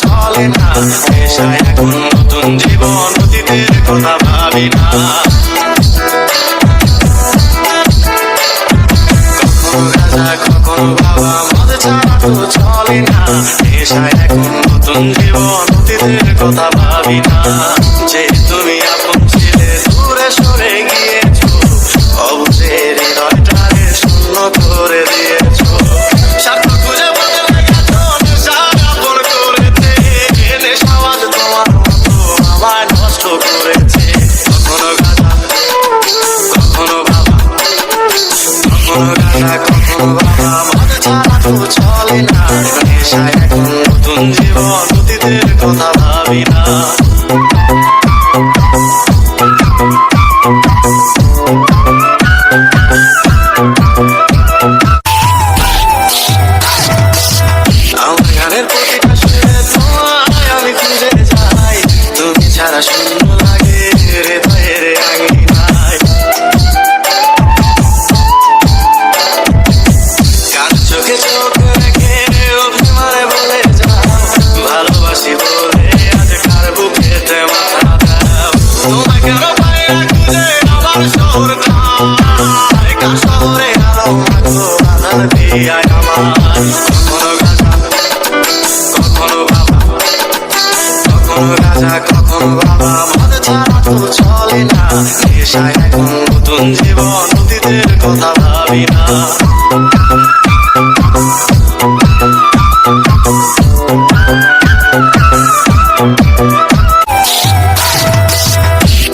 চলে না নেশায় এখন নতুন জীবন অতীতের কথা ভাবি না কখনো গাঁজা কখনো বাবা মদ ছাড়া তো চলে না নেশায় এখন নতুন জীবন অতীতের কথা ভাবি না যে তুমি আপন ছিলে দূরে সরে গিয়েছো অবুঝের হৃদয়টারে শূন্য করে দিয়েছো স্বার্থ খুঁজে করেছে কখনো গাঁজা কখনো বাবা কখনো গাঁজা কখনো বাবা মদ ছাড়া তো চলে না নেশায় এখন নতুন জীবন অতীতের কথা ভাবি না আমার গানের প্রতিটা সুরে তোমায় আমি খুঁজে যাই তুমি ছাড়া শূন্য লাগে হৃদয়ের আঙিনায় কার চোখে চোখ রেখে অভিমানে বলে যাও ভালোবাসি বলে আজ কার বুকেতে মাথা দাও তোমায় কেন পাই না খুঁজে আমার শহরটায় কার শহরে আলো মাগো আধার দিয়ায় আমার কখনো গাঁজা কখনো বাবা কখনো গাঁজা কখনো বাবা মদ ছাড়া তো চলে না নেশায় এখন নতুন জীবন অতীতের কথা ভাবি না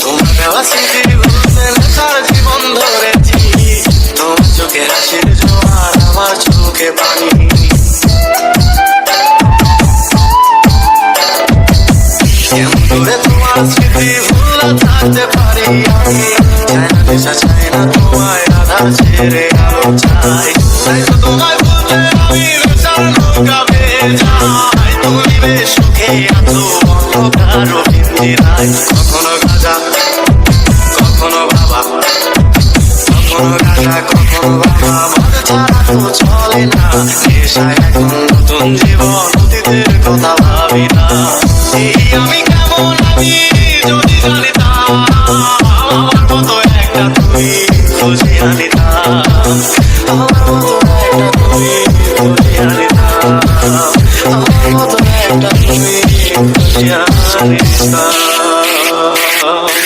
তোমার দেওয়া স্মৃতি ভুলতে নেশার জীবন ধরেছি তোমার চোখে হাসির জোয়ার আমার চোখে পানি তোমার স্মৃতি ভুলা থাকতে পারি আমি চাই না নেশা চাই না তোমায় আধার ছেড়ে আলো চাই তাই তো তোমায় বলতে আমি নেশার নৌকা ভেজাই তুমি বেশ সুখে আছো অন্ধকার পিঞ্জিরায় কখনো গাঁজা কখনো বাবা কখনো গাঁজা কখনো বাবা মদ ছাড়া তো চলে না নেশায় এখন নতুন জীবন অতীতের কথা ভাবি না এই আমি কেমন আমি যদি জানিতাম আমার মতো একটা তুমি খুঁজে আনি